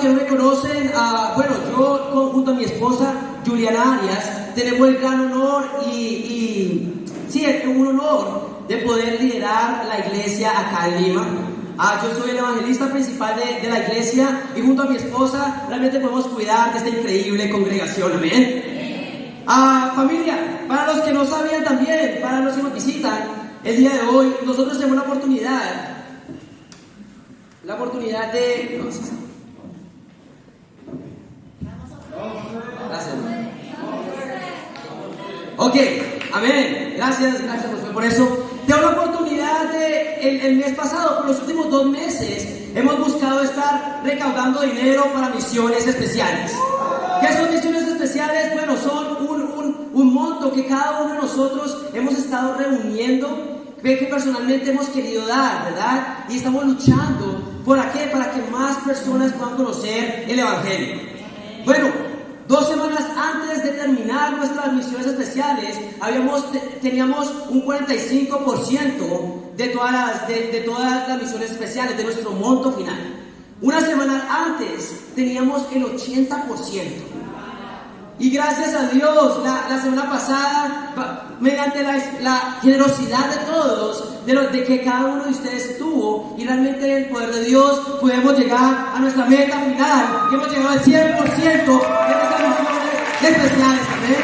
que no me conocen, bueno, yo junto a mi esposa Juliana Arias tenemos el gran honor sí, es un honor de poder liderar la iglesia acá en Lima. Yo soy el evangelista principal de la iglesia y junto a mi esposa realmente podemos cuidar de esta increíble congregación. Amén. Familia, para los que no sabían también, para los que nos visitan, el día de hoy nosotros tenemos la oportunidad de... Gracias. Ok, amén. Gracias por eso. Tengo la oportunidad el mes pasado, por los últimos 2 meses, hemos buscado estar recaudando dinero para misiones especiales. ¿Qué son misiones especiales? Bueno, son un monto que cada uno de nosotros hemos estado reuniendo, que personalmente hemos querido dar, ¿verdad? Y estamos luchando ¿para qué? Para que más personas puedan conocer el Evangelio. Bueno, 2 semanas antes de terminar nuestras misiones especiales, teníamos un 45% de todas las misiones especiales, de nuestro monto final. Una semana antes teníamos el 80%. Y gracias a Dios, la semana pasada, mediante la generosidad de todos, de que cada uno de ustedes tuvo, y realmente en el poder de Dios, podemos llegar a nuestra meta final, que hemos llegado al 100% de nuestras misiones especiales. ¿Amén?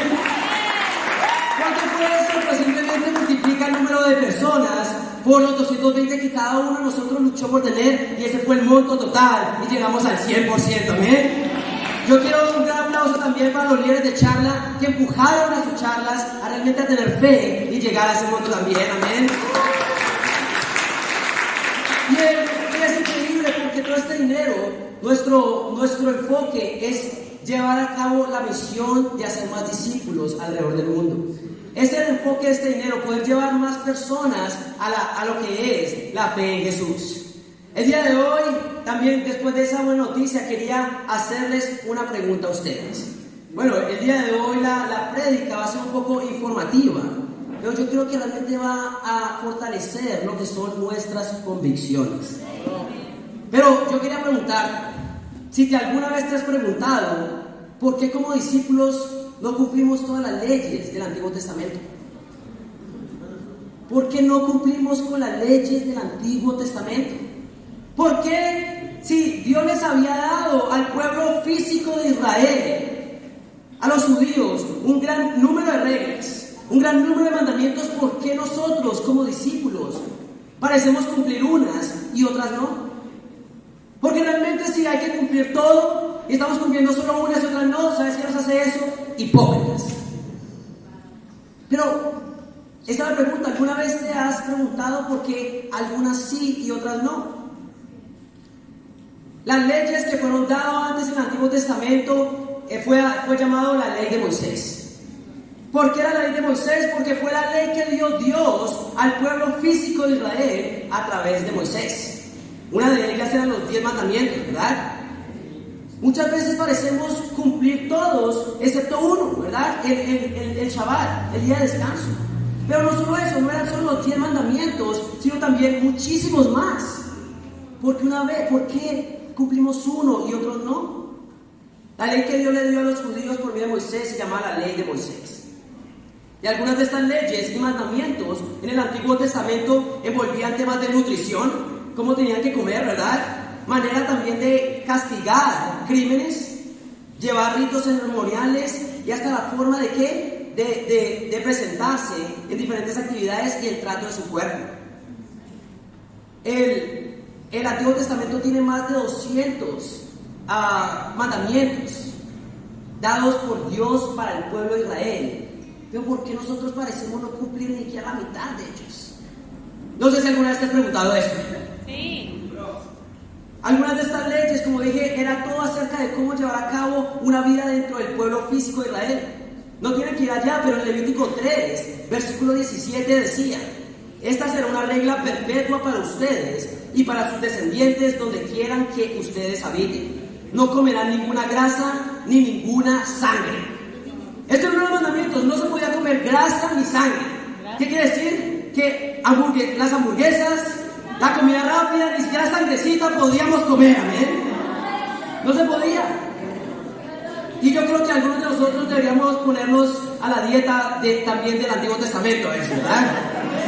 ¿Cuánto fue eso? Pues simplemente multiplica el número de personas por los 220 que cada uno de nosotros luchó por tener, y ese fue el monto total, y llegamos al 100%. ¿Amén? Yo quiero un gran aplauso también para los líderes de charla que empujaron a sus charlas a realmente tener fe y llegar a ese monto también. Amén. Y es increíble porque todo este dinero, nuestro enfoque es llevar a cabo la misión de hacer más discípulos alrededor del mundo. Ese es el enfoque de este dinero, poder llevar más personas a lo que es la fe en Jesús. El día de hoy, también después de esa buena noticia, quería hacerles una pregunta a ustedes. Bueno, el día de hoy la prédica va a ser un poco informativa, pero yo creo que realmente va a fortalecer lo que son nuestras convicciones. Pero yo quería preguntar, si alguna vez te has preguntado, ¿por qué como discípulos no cumplimos todas las leyes del Antiguo Testamento? ¿Por qué no cumplimos con las leyes del Antiguo Testamento? ¿Por qué, si Dios les había dado al pueblo físico de Israel, a los judíos, un gran número de reglas, un gran número de mandamientos, por qué nosotros como discípulos parecemos cumplir unas y otras no? Porque realmente si hay que cumplir todo y estamos cumpliendo solo unas y otras no, ¿sabes qué nos hace eso? Hipócritas. Pero esa es la pregunta. ¿Alguna vez te has preguntado por qué algunas sí y otras no? Las leyes que fueron dadas antes en el Antiguo Testamento fue llamado la ley de Moisés. ¿Por qué era la ley de Moisés? Porque fue la ley que dio Dios al pueblo físico de Israel a través de Moisés. Una de ellas eran los 10 mandamientos, ¿verdad? Muchas veces parecemos cumplir todos, excepto uno, ¿verdad? El Shabbat, el día de descanso. Pero no solo eso, no eran solo los 10 mandamientos, sino también muchísimos más. ¿Por qué cumplimos uno y otros no? La ley que Dios le dio a los judíos por medio de Moisés se llama la ley de Moisés. Y algunas de estas leyes y mandamientos en el Antiguo Testamento envolvían temas de nutrición, cómo tenían que comer, ¿verdad? Manera también de castigar crímenes, llevar ritos ceremoniales y hasta la forma de qué, de presentarse en diferentes actividades y el trato de su cuerpo. El Antiguo Testamento tiene más de 200 mandamientos dados por Dios para el pueblo de Israel. Pero ¿por qué nosotros parecemos no cumplir ni siquiera la mitad de ellos? No sé si alguna vez te has preguntado esto. Sí. Algunas de estas leyes, como dije, era todo acerca de cómo llevar a cabo una vida dentro del pueblo físico de Israel. No tienen que ir allá, pero en Levítico 3, versículo 17 decía: esta será una regla perpetua para ustedes y para sus descendientes donde quieran que ustedes habiten. No comerán ninguna grasa ni ninguna sangre. Estos son los mandamientos. No se podía comer grasa ni sangre. ¿Qué quiere decir? Que las hamburguesas, la comida rápida, ni siquiera sangrecita podíamos comer. Amén. No se podía. Y yo creo que algunos de nosotros deberíamos ponernos a la dieta también del Antiguo Testamento, ¿verdad?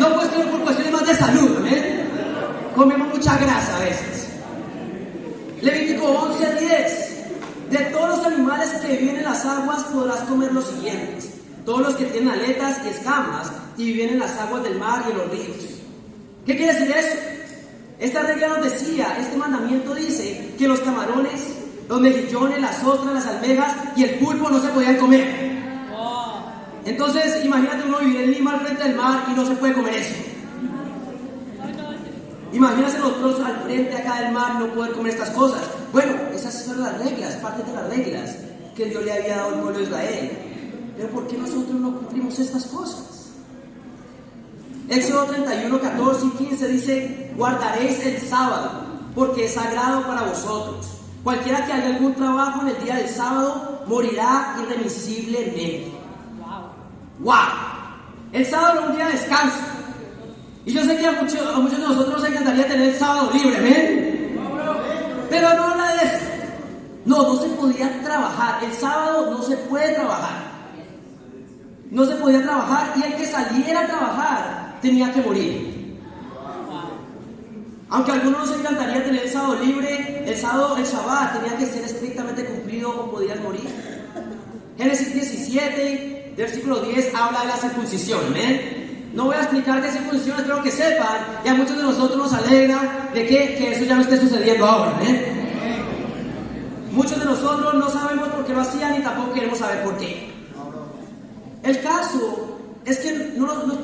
No por cuestiones más de salud, ¿eh? Comemos mucha grasa a veces. Levítico 11:10. De todos los animales que viven en las aguas podrás comer los siguientes: todos los que tienen aletas y escamas y viven en las aguas del mar y en los ríos. ¿Qué quiere decir eso? Esta regla nos decía, este mandamiento dice que los camarones, los mejillones, las ostras, las almejas y el pulpo no se podían comer. Entonces, imagínate uno vivir en Lima al frente del mar y no se puede comer eso. Imagínate nosotros al frente acá del mar no poder comer estas cosas. Bueno, esas son las reglas, parte de las reglas que Dios le había dado al pueblo de Israel. Pero ¿por qué nosotros no cumplimos estas cosas? Éxodo 31, 14 y 15 dice: guardaréis el sábado, porque es sagrado para vosotros. Cualquiera que haga algún trabajo en el día del sábado morirá irremisiblemente. ¡Wow! El sábado es un día de descanso. Y yo sé que a muchos de nosotros nos encantaría tener el sábado libre, ¿ven? Pero no habla de eso. No se podía trabajar. El sábado no se puede trabajar. No se podía trabajar, y el que saliera a trabajar tenía que morir. Aunque a algunos nos encantaría tener el sábado libre, el Shabbat tenía que ser estrictamente cumplido o podías morir. Génesis 17, versículo 10, habla de la circuncisión, ¿ven? No voy a explicar qué circuncisión, espero que sepan, y a muchos de nosotros nos alegra de que eso ya no esté sucediendo ahora, Muchos de nosotros no sabemos por qué lo hacían y tampoco queremos saber por qué. El caso es que no nos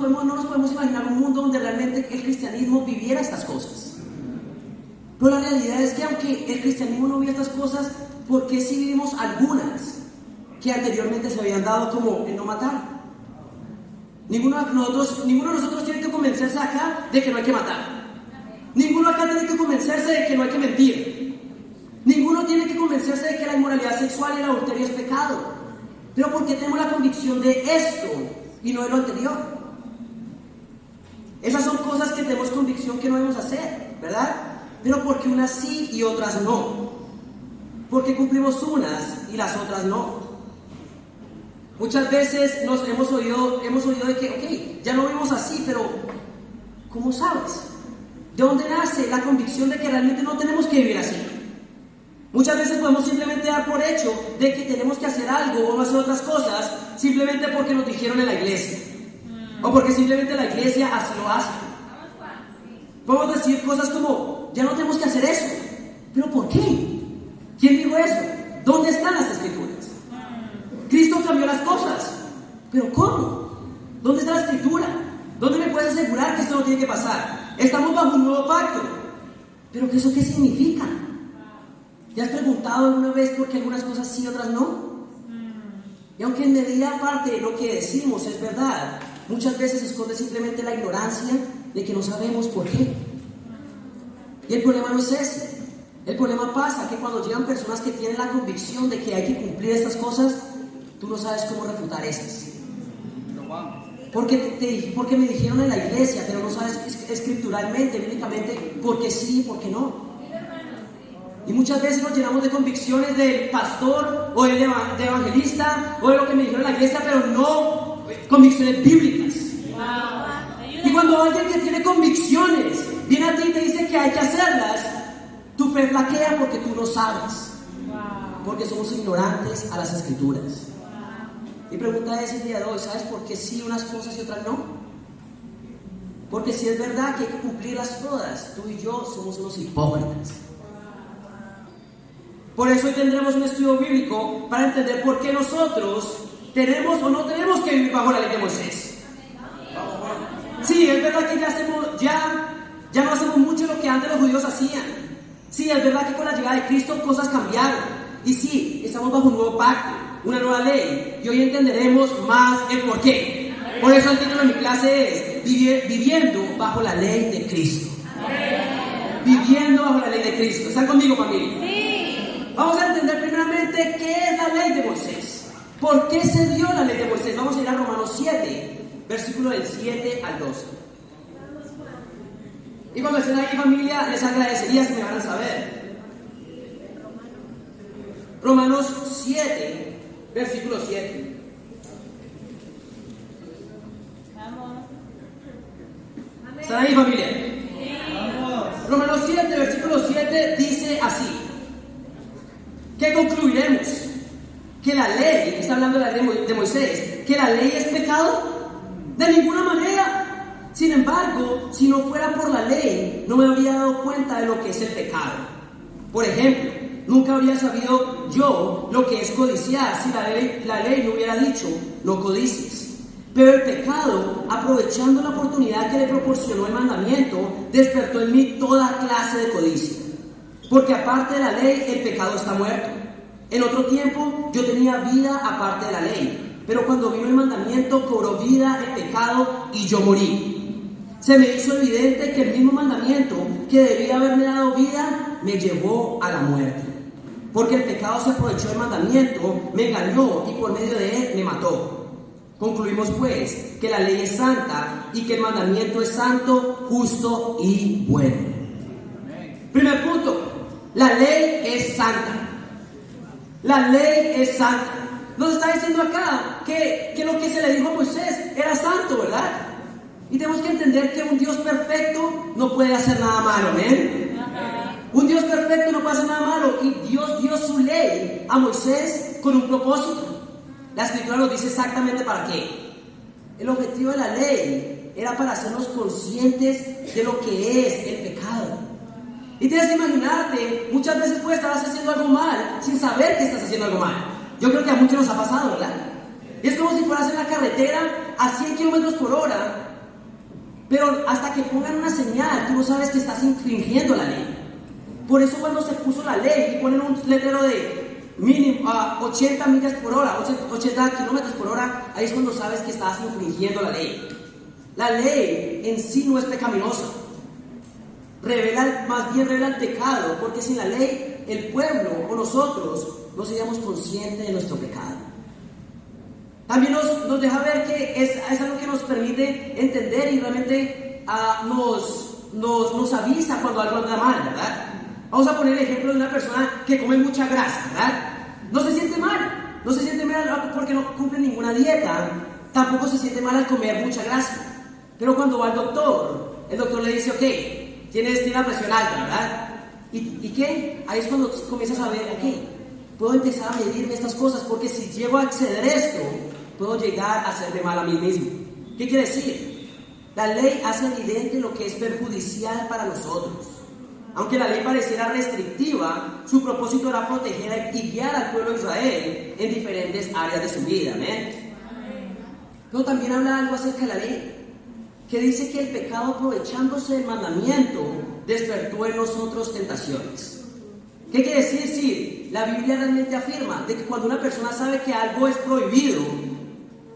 podemos imaginar un mundo donde realmente el cristianismo viviera estas cosas. Pero la realidad es que aunque el cristianismo no vive estas cosas, ¿por qué sí vivimos algunas que anteriormente se habían dado, como el no matar? Ninguno de nosotros tiene que convencerse acá de que no hay que matar. Ninguno acá tiene que convencerse de que no hay que mentir. Ninguno tiene que convencerse de que la inmoralidad sexual y el adulterio es pecado. Pero ¿por qué tenemos la convicción de esto y no de lo anterior? Esas son cosas que tenemos convicción que no debemos hacer, ¿verdad? Pero ¿por qué unas sí y otras no? ¿Por qué cumplimos unas y las otras no? Muchas veces nos hemos oído de que, ya no vivimos así, pero ¿cómo sabes? ¿De dónde nace la convicción de que realmente no tenemos que vivir así? Muchas veces podemos simplemente dar por hecho de que tenemos que hacer algo o no hacer otras cosas simplemente porque nos dijeron en la iglesia, o porque simplemente la iglesia así lo hace. Podemos decir cosas como: ya no tenemos que hacer eso. ¿Pero por qué? ¿Quién dijo eso? ¿Dónde están las escrituras? Cristo cambió las cosas. ¿Pero cómo? ¿Dónde está la escritura? ¿Dónde me puedes asegurar que esto no tiene que pasar? Estamos bajo un nuevo pacto. ¿Pero eso qué significa? ¿Te has preguntado alguna vez por qué algunas cosas sí y otras no? Y aunque en medida parte lo que decimos es verdad, muchas veces esconde simplemente la ignorancia de que no sabemos por qué. Y el problema no es ese. El problema pasa que cuando llegan personas que tienen la convicción de que hay que cumplir estas cosas, tú no sabes cómo refutar esas. Porque me dijeron en la iglesia, pero no sabes escrituralmente, bíblicamente, por qué sí y por qué no. Y muchas veces nos llenamos de convicciones del pastor o del evangelista o de lo que me dijeron en la iglesia, pero no convicciones bíblicas. Y cuando alguien que tiene convicciones viene a ti y te dice que hay que hacerlas, tu fe flaquea porque tú no sabes. Porque somos ignorantes a las escrituras. Mi pregunta es el día de hoy: ¿sabes por qué sí unas cosas y otras no? Porque si es verdad que hay que cumplirlas todas, tú y yo somos unos hipócritas. Por eso hoy tendremos un estudio bíblico para entender por qué nosotros tenemos o no tenemos que vivir bajo la ley de Moisés. Sí, es verdad que ya no hacemos mucho lo que antes los judíos hacían. Sí, es verdad que con la llegada de Cristo cosas cambiaron. Y sí, estamos bajo un nuevo pacto, una nueva ley. Y hoy entenderemos más el por qué. Por eso el título de mi clase es Viviendo bajo la ley de Cristo. Viviendo bajo la ley de Cristo. ¿Están conmigo, familia? Sí. Vamos a entender primeramente qué es la ley de Moisés. ¿Por qué se dio la ley de Moisés? Vamos a ir a Romanos 7, versículo del 7 al 12. Y cuando estén ahí, familia, les agradecería si me van a saber. Romanos 7, versículo 7. ¿Están ahí, familia? Romanos 7, versículo 7 dice así: ¿qué concluiremos? ¿Que la ley, está hablando de la ley de Moisés, que la ley es pecado? De ninguna manera. Sin embargo, si no fuera por la ley, no me habría dado cuenta de lo que es el pecado. Por ejemplo, nunca habría sabido yo lo que es codiciar si la ley no hubiera dicho, no codicies. Pero el pecado, aprovechando la oportunidad que le proporcionó el mandamiento, despertó en mí toda clase de codicia. Porque aparte de la ley, el pecado está muerto. En otro tiempo, yo tenía vida aparte de la ley. Pero cuando vino el mandamiento, cobró vida el pecado y yo morí. Se me hizo evidente que el mismo mandamiento que debía haberme dado vida, me llevó a la muerte. Porque el pecado se aprovechó del mandamiento, me engañó y por medio de él me mató. Concluimos pues que la ley es santa y que el mandamiento es santo, justo y bueno. Primer punto, la ley es santa. La ley es santa. Nos está diciendo acá que lo que se le dijo a Moisés era santo, ¿verdad? Y tenemos que entender que un Dios perfecto no puede hacer nada malo, ¿ven? Un Dios perfecto no puede hacer nada malo. Y Dios dio su ley a Moisés con un propósito. La Escritura nos dice exactamente para qué. El objetivo de la ley era para hacernos conscientes de lo que es el pecado. Y tienes que imaginarte, muchas veces puedes estar haciendo algo mal sin saber que estás haciendo algo mal. Yo creo que a muchos nos ha pasado, ¿verdad? Y es como si fueras en la carretera a 100 kilómetros por hora, pero hasta que pongan una señal, tú no sabes que estás infringiendo la ley. Por eso cuando se puso la ley y ponen un letrero de mínimo 80 millas por hora, 80 kilómetros por hora, ahí es cuando sabes que estás infringiendo la ley. La ley en sí no es pecaminosa. Más bien revela el pecado, porque sin la ley, el pueblo o nosotros no seríamos conscientes de nuestro pecado. También nos deja ver que es algo que nos permite entender y realmente nos avisa cuando algo anda mal, ¿verdad? Vamos a poner el ejemplo de una persona que come mucha grasa, ¿verdad? No se siente mal porque no cumple ninguna dieta, tampoco se siente mal al comer mucha grasa. Pero cuando va al doctor, el doctor le dice, ok, tienes la presión alta, ¿verdad? ¿Y qué? Ahí es cuando comienzas a ver, ok, puedo empezar a medirme estas cosas, porque si llego a exceder esto, puedo llegar a hacerme mal a mí mismo. ¿Qué quiere decir? La ley hace evidente lo que es perjudicial para nosotros. Aunque la ley pareciera restrictiva, su propósito era proteger y guiar al pueblo de Israel en diferentes áreas de su vida. ¿Amén? Pero también habla algo acerca de la ley, que dice que el pecado, aprovechándose del mandamiento, despertó en nosotros tentaciones. ¿Qué quiere decir? Si la Biblia realmente afirma de que cuando una persona sabe que algo es prohibido,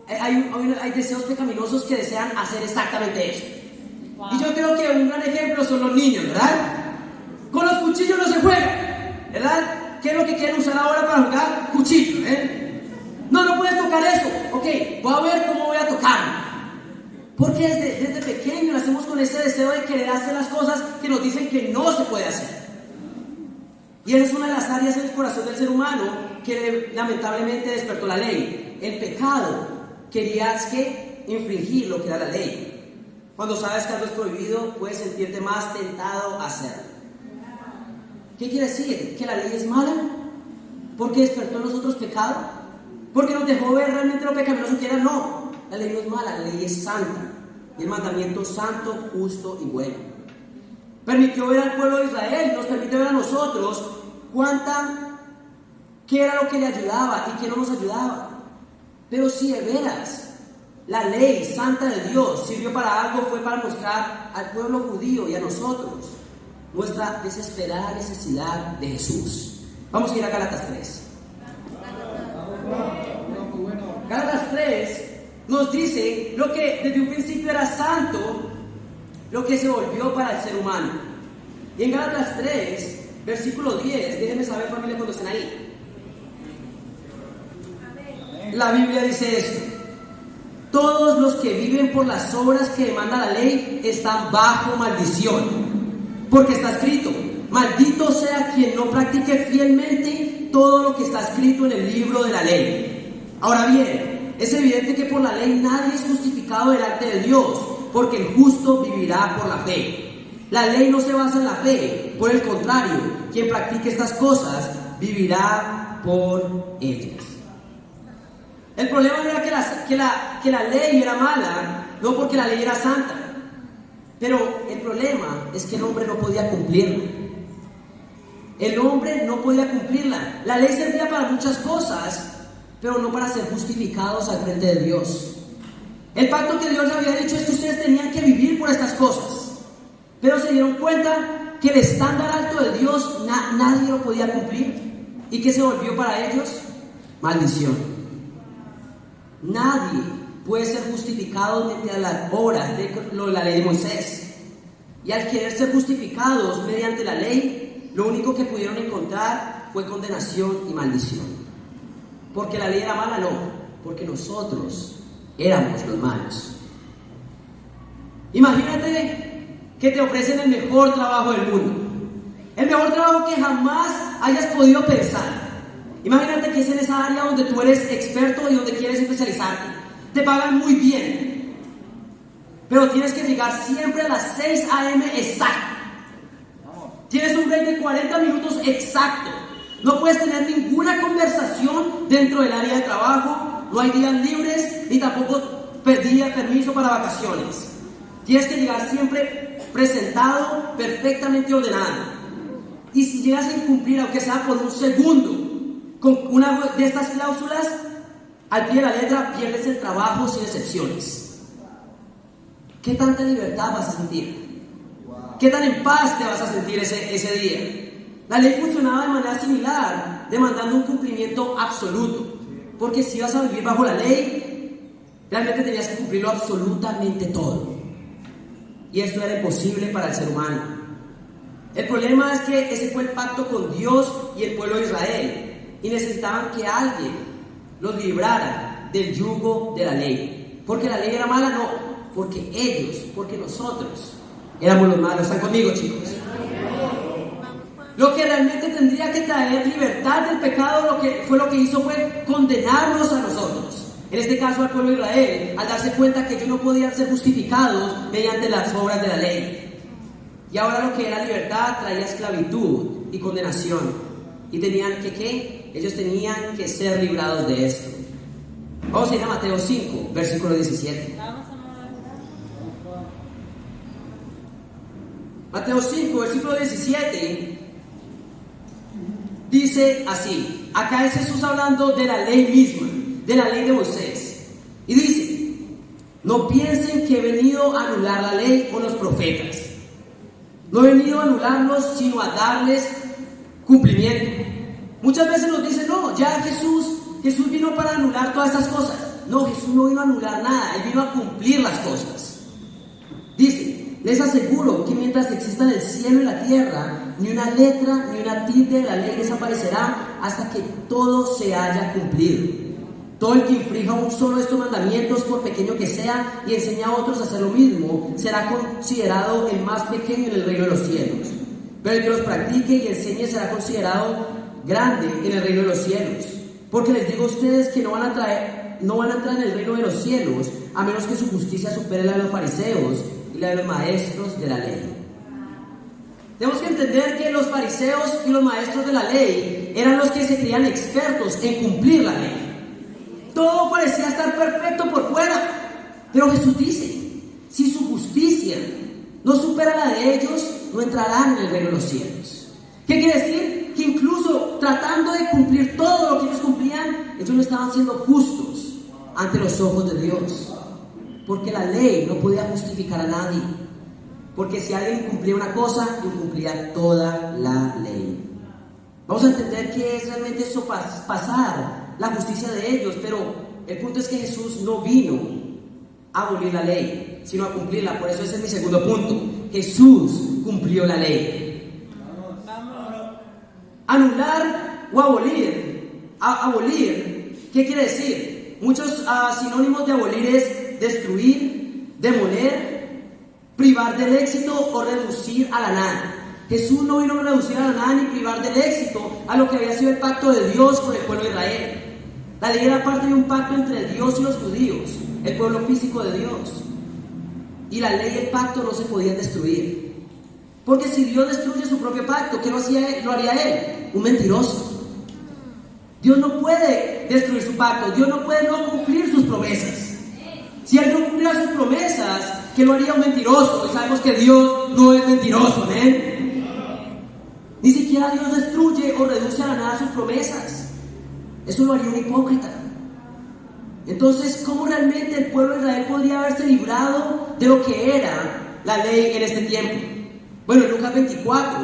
hay deseos pecaminosos que desean hacer exactamente eso. Wow. Y yo creo que un gran ejemplo son los niños, ¿verdad? Con los cuchillos no se juega, ¿verdad? ¿Qué es lo que quieren usar ahora para jugar? Cuchillo, ¿eh? No puedes tocar eso. Ok, voy a ver cómo voy a tocarlo. Porque desde pequeño nacemos con ese deseo de querer hacer las cosas que nos dicen que no se puede hacer. Y esa es una de las áreas en el corazón del ser humano que lamentablemente despertó la ley. El pecado querías que infringir lo que era la ley. Cuando sabes que algo es prohibido, puedes sentirte más tentado a hacerlo. ¿Qué quiere decir? ¿Que la ley es mala? ¿Porque despertó en nosotros pecado? ¿Porque nos dejó ver realmente lo pecaminoso que era? No, la ley no es mala, la ley es santa. Y el mandamiento santo, justo y bueno. Permitió ver al pueblo de Israel, nos permite ver a nosotros qué era lo que le ayudaba y qué no nos ayudaba. Pero si de veras la ley santa de Dios sirvió para algo, fue para mostrar al pueblo judío y a nosotros nuestra desesperada necesidad de Jesús. Vamos a ir a Gálatas 3. Gálatas 3 nos dice lo que desde un principio era santo, lo que se volvió para el ser humano. Y en Gálatas 3, versículo 10, déjenme saber, familia, cuando estén ahí. La Biblia dice esto: todos los que viven por las obras que demanda la ley están bajo maldición. Porque está escrito: maldito sea quien no practique fielmente todo lo que está escrito en el libro de la ley. Ahora bien, es evidente que por la ley nadie es justificado delante de Dios, porque el justo vivirá por la fe. La ley no se basa en la fe, por el contrario, quien practique estas cosas vivirá por ellas. El problema no era que la ley era mala, no porque la ley era santa, pero el problema es que el hombre no podía cumplirla. El hombre no podía cumplirla. La ley servía para muchas cosas, pero no para ser justificados al frente de Dios. El pacto que Dios le había dicho es que ustedes tenían que vivir por estas cosas, pero se dieron cuenta que el estándar alto de Dios nadie lo podía cumplir. ¿Y qué se volvió para ellos? Maldición. Nadie puede ser justificado mediante las obras de la ley de Moisés. Y al querer ser justificados mediante la ley, lo único que pudieron encontrar fue condenación y maldición. Porque la ley era mala, no, porque nosotros éramos los malos. Imagínate que te ofrecen el mejor trabajo del mundo, el mejor trabajo que jamás hayas podido pensar. Imagínate que es en esa área donde tú eres experto y donde quieres especializarte. Te pagan muy bien, pero tienes que llegar siempre a las 6 a.m. exacto. Tienes un break de 40 minutos exacto. No puedes tener ninguna conversación dentro del área de trabajo. No hay días libres ni tampoco permiso para vacaciones. Tienes que llegar siempre presentado, perfectamente ordenado. Y si llegas a incumplir, aunque sea por un segundo, con una de estas cláusulas, al pie de la letra, pierdes el trabajo sin excepciones. ¿Qué tanta libertad vas a sentir? ¿Qué tan en paz te vas a sentir ese día? La ley funcionaba de manera similar, demandando un cumplimiento absoluto. Porque si ibas a vivir bajo la ley, realmente tenías que cumplirlo absolutamente todo. Y esto era imposible para el ser humano. El problema es que ese fue el pacto con Dios y el pueblo de Israel. Y necesitaban que alguien los librara del yugo de la ley. Porque la ley era mala, no. Porque ellos, porque nosotros éramos los malos. ¿Están conmigo, chicos? Lo que realmente tendría que traer libertad del pecado, lo que hizo fue condenarnos a nosotros. En este caso al pueblo de Israel, al darse cuenta que ellos no podían ser justificados mediante las obras de la ley. Y ahora lo que era libertad traía esclavitud y condenación. Y tenían que, ¿qué? Ellos tenían que ser librados de esto. Vamos a ir a Mateo 5, versículo 17. Mateo 5, versículo 17, dice así. Acá es Jesús hablando de la ley misma, de la ley de Moisés. Y dice: no piensen que he venido a anular la ley o los profetas. No he venido a anularlos, sino a darles cumplimiento. Muchas veces nos dicen: no, ya Jesús vino para anular todas estas cosas. No, Jesús no vino a anular nada, Él vino a cumplir las cosas. Dice: les aseguro que mientras existan el cielo y la tierra, ni una letra ni una tilde de la ley desaparecerá hasta que todo se haya cumplido. Todo el que infrinja un solo de estos mandamientos, por pequeño que sea, y enseña a otros a hacer lo mismo, será considerado el más pequeño en el reino de los cielos. Pero el que los practique y enseñe será considerado grande en el reino de los cielos. Porque les digo a ustedes que no van a entrar en el reino de los cielos, a menos que su justicia supere la de los fariseos y la de los maestros de la ley. Tenemos que entender que los fariseos y los maestros de la ley eran los que se creían expertos en cumplir la ley. Todo parecía estar perfecto por fuera, pero Jesús dice: si su justicia no supera la de ellos, no entrarán en el reino de los cielos. ¿Qué quiere decir? Que incluso tratando de cumplir todo lo que ellos cumplían, ellos no estaban siendo justos ante los ojos de Dios. Porque la ley no podía justificar a nadie. Porque si alguien incumplía una cosa, incumplía toda la ley. Vamos a entender qué es realmente eso, pasar la justicia de ellos. Pero el punto es que Jesús no vino a abolir la ley, sino a cumplirla. Por eso ese es mi segundo punto. Jesús cumplió la ley. Anular o abolir. Abolir, ¿qué quiere decir? Muchos sinónimos de abolir es destruir, demoler, privar del éxito o reducir a la nada. Jesús no vino a reducir a nada ni privar del éxito a lo que había sido el pacto de Dios con el pueblo de Israel. La ley era parte de un pacto entre Dios y los judíos, el pueblo físico de Dios. Y la ley y el pacto no se podían destruir. Porque si Dios destruye su propio pacto, ¿qué lo haría Él? Un mentiroso. Dios no puede destruir su pacto, Dios no puede no cumplir sus promesas. Si Él no cumpliera sus promesas, ¿qué lo haría un mentiroso? Y sabemos que Dios no es mentiroso, ¿ven? Ni siquiera Dios destruye o reduce a la nada sus promesas. Eso lo haría un hipócrita. Entonces, ¿cómo realmente el pueblo de Israel podría haberse librado de lo que era la ley en este tiempo? Bueno, en Lucas 24,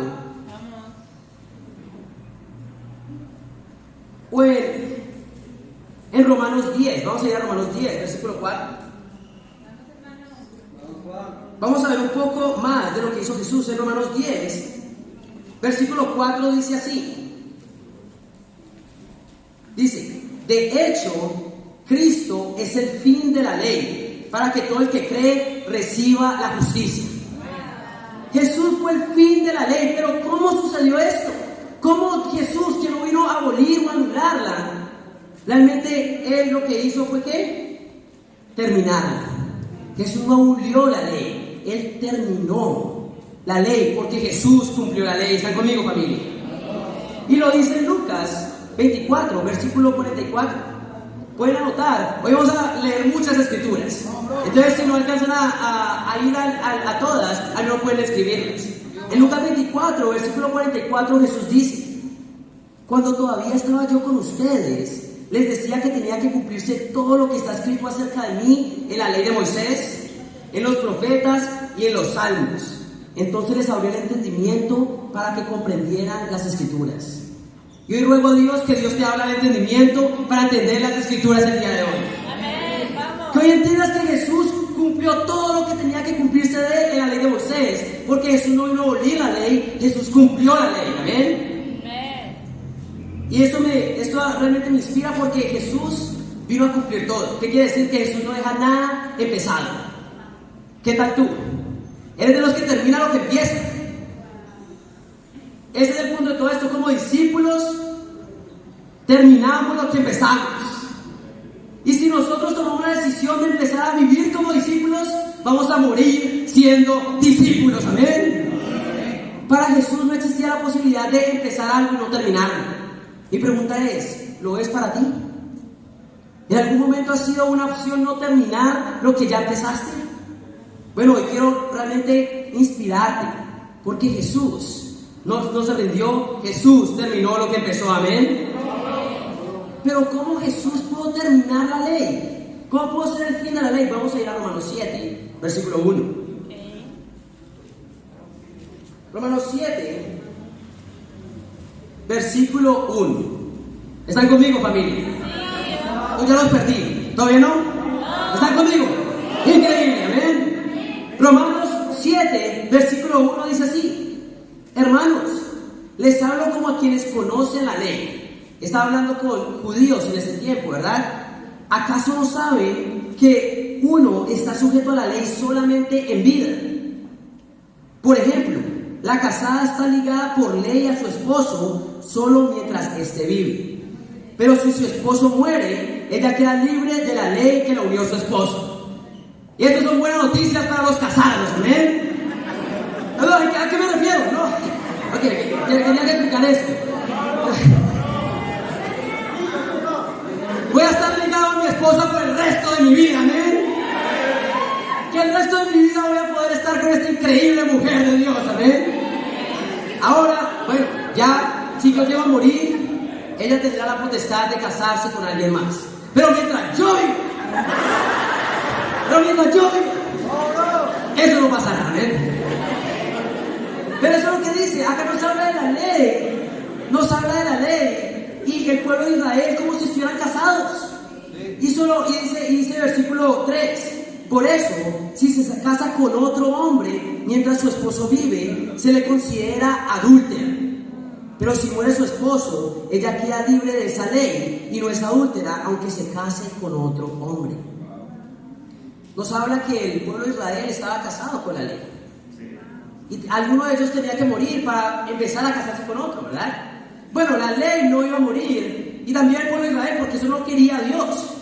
o en Romanos 10, vamos a ir a Romanos 10, versículo 4. Vamos a ver un poco más de lo que hizo Jesús en Romanos 10, versículo 4 dice así. Dice, de hecho, Cristo es el fin de la ley, para que todo el que cree reciba la justicia. Jesús fue el fin de la ley, pero ¿cómo sucedió esto? ¿Cómo Jesús, que no vino a abolir o anularla, realmente Él lo que hizo fue ¿qué? Terminarla. Jesús no abolió la ley, Él terminó la ley, porque Jesús cumplió la ley. ¿Están conmigo, familia? Y lo dice en Lucas 24, versículo 44. Pueden anotar, hoy vamos a leer muchas escrituras. Entonces, si no alcanzan a ir a todas, al menos pueden escribirlas. En Lucas 24, versículo 44, Jesús dice: cuando todavía estaba yo con ustedes, les decía que tenía que cumplirse todo lo que está escrito acerca de mí en la ley de Moisés, en los profetas y en los salmos. Entonces les abrió el entendimiento para que comprendieran las escrituras. Y hoy ruego a Dios que Dios te abra el entendimiento para entender las escrituras el día de hoy. Amén, vamos. Que hoy entiendas que Jesús cumplió todo lo que tenía que cumplirse de él en la ley de Moisés, porque Jesús no vino a abolir la ley, Jesús cumplió la ley. Amén. Amén. Y esto realmente me inspira, porque Jesús vino a cumplir todo. ¿Qué quiere decir? Que Jesús no deja nada empezado. ¿Qué tal tú? ¿Eres de los que termina lo que empieza? Ese es el punto de todo esto. Como discípulos, terminamos lo que empezamos. Y si nosotros tomamos la decisión de empezar a vivir como discípulos, vamos a morir siendo discípulos. Amén. Para Jesús no existía la posibilidad de empezar algo y no terminarlo. Mi pregunta es, ¿lo es para ti? ¿En algún momento ha sido una opción no terminar lo que ya empezaste? Bueno, hoy quiero realmente inspirarte, porque Jesús no se rindió, Jesús terminó lo que empezó. Amén. Pero ¿cómo Jesús pudo terminar la ley? ¿Cómo pudo ser el fin de la ley? Vamos a ir a Romanos 7, versículo 1. Romanos 7, versículo 1. ¿Están conmigo, familia? ¿O ya los perdí? ¿Todavía no? ¿Están conmigo? Increíble, amén. Romanos 7, versículo 1 dice así: hermanos, les hablo como a quienes conocen la ley. Estaba hablando con judíos en ese tiempo, ¿verdad? ¿Acaso no saben que uno está sujeto a la ley solamente en vida? Por ejemplo, la casada está ligada por ley a su esposo solo mientras éste vive. Pero si su esposo muere, ella queda libre de la ley que la unió a su esposo. Y estas son buenas noticias para los casados, ¿amén? ¿A qué me refiero? No. Ok, tenía que explicar esto. Voy a estar ligado a mi esposa por el resto de mi vida, amén. Que el resto de mi vida voy a poder estar con esta increíble mujer de Dios, amén. Ahora, bueno, ya si yo llego a morir, ella tendrá la potestad de casarse con alguien más. Pero mientras yo vivo, eso no pasará, amén. Pero eso es lo que dice. Acá nos habla de la ley. Nos habla de la ley. Y el pueblo de Israel como si estuvieran casados. Y dice versículo 3: por eso, si se casa con otro hombre mientras su esposo vive, se le considera adúltera. Pero si muere su esposo, ella queda libre de esa ley y no es adúltera, aunque se case con otro hombre. Nos habla que el pueblo de Israel estaba casado con la ley. Y alguno de ellos tenía que morir para empezar a casarse con otro, ¿verdad? Bueno, la ley no iba a morir, y también el pueblo de Israel, porque eso no quería a Dios.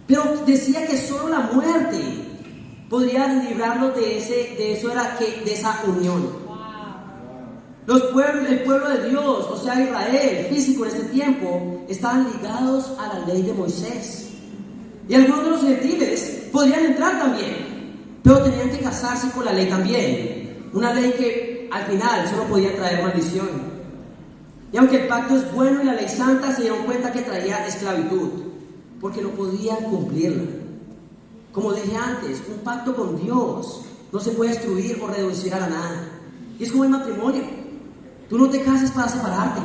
Pero decía que solo la muerte podría librarlos de esa unión. El pueblo de Dios, o sea Israel, físico en ese tiempo, estaban ligados a la ley de Moisés. Y algunos de los gentiles podrían entrar también, pero tenían que casarse con la ley también. Una ley que al final solo podía traer maldición. Y aunque el pacto es bueno y la ley santa, se dieron cuenta que traía esclavitud, porque no podían cumplirla. Como dije antes, un pacto con Dios no se puede destruir o reducir a la nada. Y es como el matrimonio. Tú no te casas para separarte.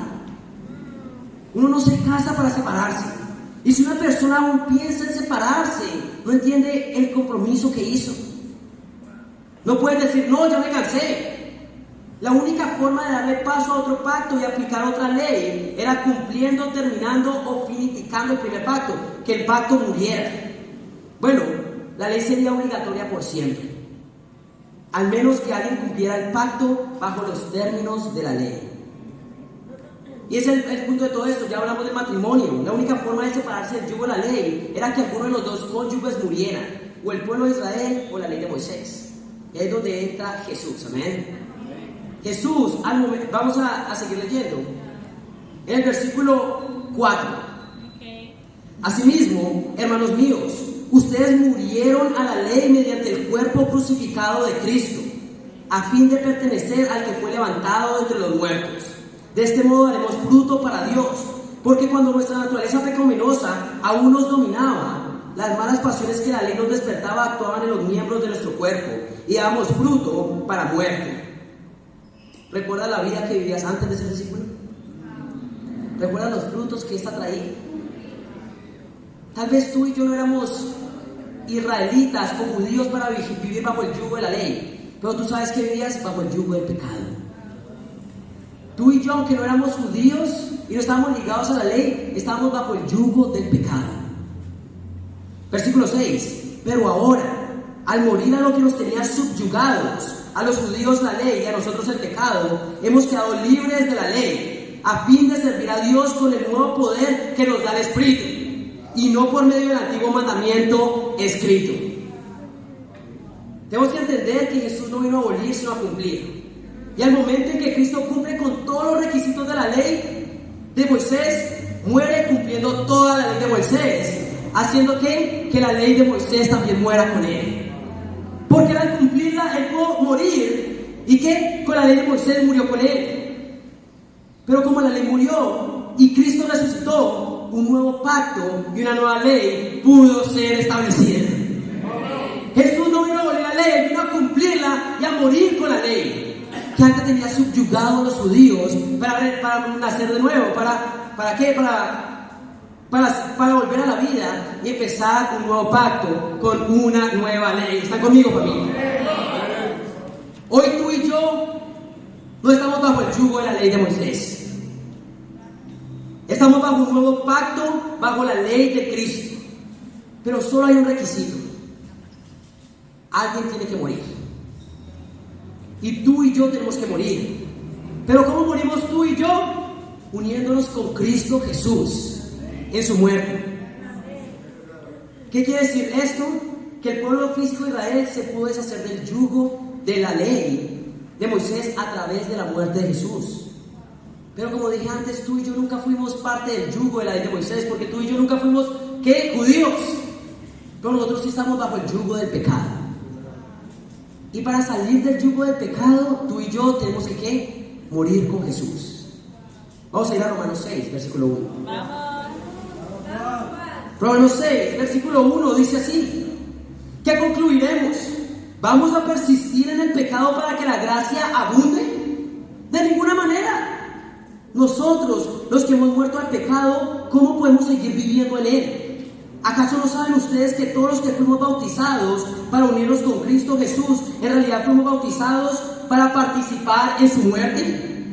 Uno no se casa para separarse. Y si una persona aún piensa en separarse, no entiende el compromiso que hizo. No puedes decir, no, ya me cansé. La única forma de darle paso a otro pacto y aplicar otra ley era cumpliendo, terminando o finiquitando el primer pacto, que el pacto muriera. Bueno, la ley sería obligatoria por siempre, al menos que alguien cumpliera el pacto bajo los términos de la ley. Y ese es el punto de todo esto. Ya hablamos del matrimonio. La única forma de separarse del yugo de la ley era que alguno de los dos cónyuges muriera, o el pueblo de Israel o la ley de Moisés. Y ahí es donde entra Jesús, amén. Jesús, al momento, vamos a seguir leyendo, en el versículo 4. Asimismo, hermanos míos, ustedes murieron a la ley mediante el cuerpo crucificado de Cristo, a fin de pertenecer al que fue levantado entre los muertos. De este modo daremos fruto para Dios, porque cuando nuestra naturaleza pecaminosa aún nos dominaba, las malas pasiones que la ley nos despertaba actuaban en los miembros de nuestro cuerpo y dábamos fruto para muerte. ¿Recuerdas la vida que vivías antes de ese versículo? ¿Recuerdas los frutos que esta traía? Tal vez tú y yo no éramos israelitas o judíos para vivir bajo el yugo de la ley, pero tú sabes que vivías bajo el yugo del pecado. Tú y yo, aunque no éramos judíos y no estábamos ligados a la ley, estábamos bajo el yugo del pecado. Versículo 6. Pero ahora, al morir a lo que nos tenía subyugados, a los judíos la ley y a nosotros el pecado, hemos quedado libres de la ley, a fin de servir a Dios con el nuevo poder que nos da el Espíritu, y no por medio del antiguo mandamiento escrito. Tenemos que entender que Jesús no vino a abolir, sino a cumplir. Y al momento en que Cristo cumple con todos los requisitos de la ley de Moisés, muere cumpliendo toda la ley de Moisés, haciendo que la ley de Moisés también muera con él. Porque al cumplirla, él pudo morir, y que con la ley de Moisés murió con él. Pero como la ley murió y Cristo resucitó, un nuevo pacto y una nueva ley pudo ser establecida. Jesús no vino a abolir la ley, vino a cumplirla y a morir con la ley que antes tenía subyugado a los judíos para nacer de nuevo. ¿Para qué? Para volver a la vida y empezar un nuevo pacto con una nueva ley. ¿Están conmigo, familia? Hoy tú y yo no estamos bajo el yugo de la ley de Moisés. Estamos bajo un nuevo pacto, bajo la ley de Cristo. Pero solo hay un requisito. Alguien tiene que morir. Y tú y yo tenemos que morir. ¿Pero cómo morimos tú y yo? Uniéndonos con Cristo Jesús en su muerte. ¿Qué quiere decir esto? Que el pueblo físico de Israel se pudo deshacer del yugo de la ley de Moisés a través de la muerte de Jesús. Pero como dije antes, tú y yo nunca fuimos parte del yugo de la ley de Moisés, porque tú y yo nunca fuimos, ¿qué? Judíos. Pero nosotros sí estamos bajo el yugo del pecado. Y para salir del yugo del pecado, tú y yo tenemos que, ¿qué? Morir con Jesús. Vamos a ir a Romanos 6, versículo 1. Romanos 6, versículo 1 dice así: ¿qué concluiremos? ¿Vamos a persistir en el pecado para que la gracia abunde? De ninguna manera. Nosotros, los que hemos muerto al pecado, ¿cómo podemos seguir viviendo en él? ¿Acaso no saben ustedes que todos los que fuimos bautizados para unirnos con Cristo Jesús, en realidad fuimos bautizados para participar en su muerte?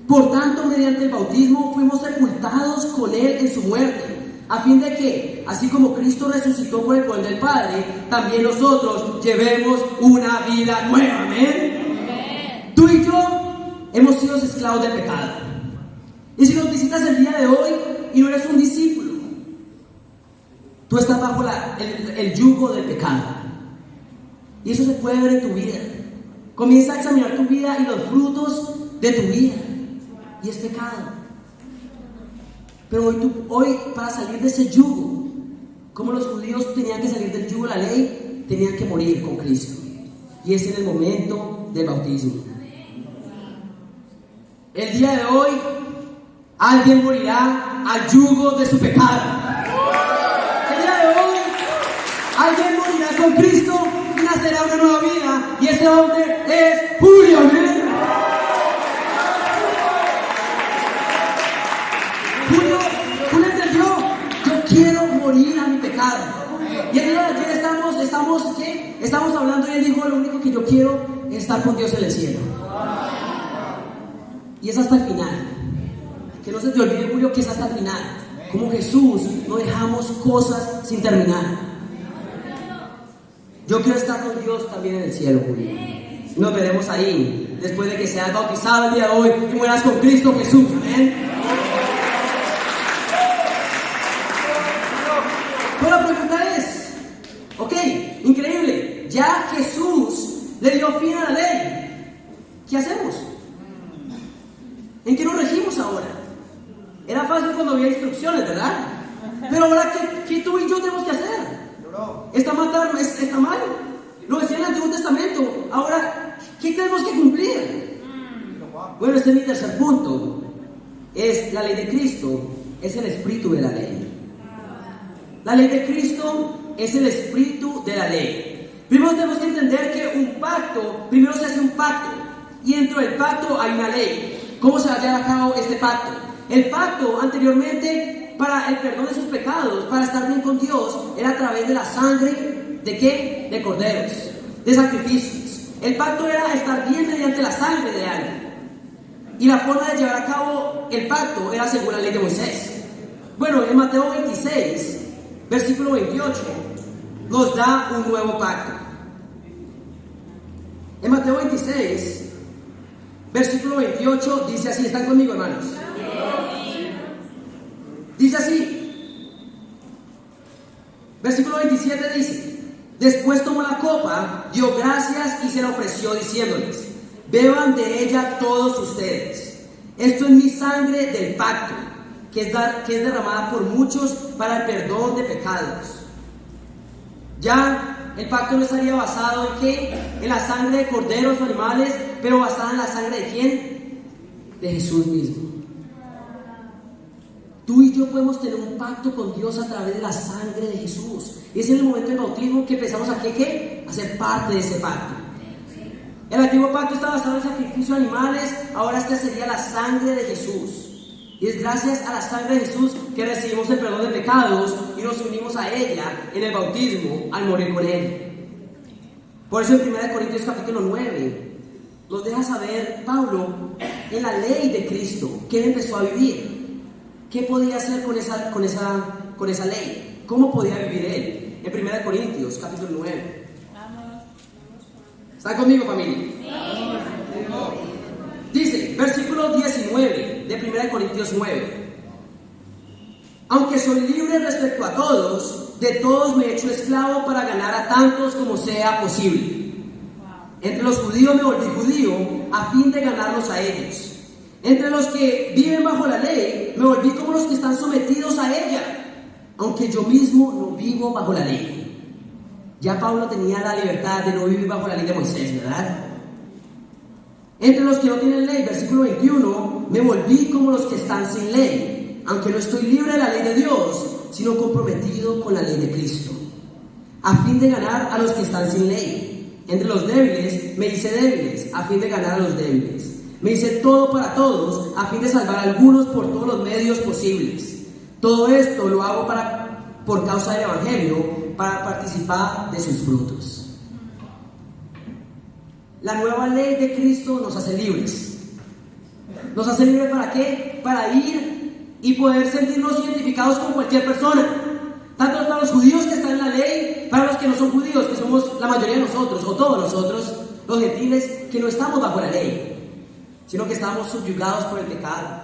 Por tanto, mediante el bautismo fuimos sepultados con Él en su muerte, a fin de que, así como Cristo resucitó por el poder del Padre, también nosotros llevemos una vida nueva. Amén. y yo hemos sido esclavos del pecado. Y si nos visitas el día de hoy y no eres un discípulo, tú estás bajo el yugo del pecado. Y eso se puede ver en tu vida. Comienza a examinar tu vida y los frutos de tu vida. Y es pecado. Pero hoy para salir de ese yugo, como los judíos tenían que salir del yugo de la ley, tenían que morir con Cristo. Y es en el momento del bautismo. El día de hoy, alguien morirá al yugo de su pecado. El día de hoy, alguien morirá con Cristo y nacerá una nueva vida. Y ese hombre es Julio. ¿Amén? Julio entendió, yo quiero morir a mi pecado. Y el día de ayer estamos hablando y él dijo, lo único que yo quiero es estar con Dios en el cielo. Y es hasta el final. Que no se te olvide, Julio, que es hasta el final. Como Jesús, no dejamos cosas sin terminar. Yo quiero estar con Dios también en el cielo, Julio. Nos veremos ahí, después de que seas bautizado el día de hoy y mueras con Cristo Jesús. Amén. Pero la pregunta es, ok, increíble, ya Jesús le dio fin a la ley. ¿Qué hacemos? ¿En qué nos regimos ahora? Era fácil cuando había instrucciones, ¿verdad? Pero ahora, ¿qué tú y yo tenemos que hacer? ¿Está mal? Lo decía en el Antiguo Testamento. Ahora, ¿qué tenemos que cumplir? Bueno, este es mi tercer punto. Es la ley de Cristo, es el espíritu de la ley. La ley de Cristo es el espíritu de la ley. Primero tenemos que entender que primero se hace un pacto. Y dentro del pacto hay una ley. ¿Cómo se va a llevar a cabo este pacto? El pacto anteriormente, para el perdón de sus pecados, para estar bien con Dios, era a través de la sangre, ¿de qué? De corderos, de sacrificios. El pacto era estar bien mediante la sangre de alguien. Y la forma de llevar a cabo el pacto era según la ley de Moisés. Bueno, en Mateo 26, versículo 28, nos da un nuevo pacto. En Mateo 26, versículo 28 dice así, ¿están conmigo, hermanos? Dice así, versículo 27 dice, después tomó la copa, dio gracias y se la ofreció diciéndoles, beban de ella todos ustedes, esto es mi sangre del pacto, que es derramada por muchos para el perdón de pecados. Ya el pacto no estaría basado en ¿qué? En la sangre de corderos o animales, pero basada en la sangre de ¿quién? De Jesús mismo. Tú y yo podemos tener un pacto con Dios a través de la sangre de Jesús. Y es en el momento del bautismo que empezamos a ser parte de ese pacto. El antiguo pacto estaba basado en el sacrificio de animales, ahora esta sería la sangre de Jesús. Y es gracias a la sangre de Jesús que recibimos el perdón de pecados y nos unimos a ella en el bautismo al morir con Él. Por eso en 1 Corintios capítulo 9 nos deja saber Pablo en la ley de Cristo que Él empezó a vivir. ¿Qué podía hacer con esa ley? ¿Cómo podía vivir Él? En 1 Corintios capítulo 9. ¿Están conmigo, familia? Dice, versículo 19 de 1 Corintios 9. Aunque soy libre respecto a todos, de todos me he hecho esclavo para ganar a tantos como sea posible. Entre los judíos me volví judío a fin de ganarlos a ellos. Entre los que viven bajo la ley, me volví como los que están sometidos a ella, aunque yo mismo no vivo bajo la ley. Ya Pablo tenía la libertad de no vivir bajo la ley de Moisés, ¿verdad? Entre los que no tienen ley, versículo 21, me volví como los que están sin ley, aunque no estoy libre de la ley de Dios, sino comprometido con la ley de Cristo, a fin de ganar a los que están sin ley. Entre los débiles, me hice débiles, a fin de ganar a los débiles. Me hice todo para todos, a fin de salvar a algunos por todos los medios posibles. Todo esto lo hago por causa del Evangelio, para participar de sus frutos. La nueva ley de Cristo nos hace libres. ¿Nos hace libres para qué? Para ir y poder sentirnos identificados con cualquier persona. Tanto para los judíos que están en la ley, para los que no son judíos, que somos la mayoría de nosotros, o todos nosotros, los gentiles que no estamos bajo la ley. sino que estábamos subyugados por el pecado.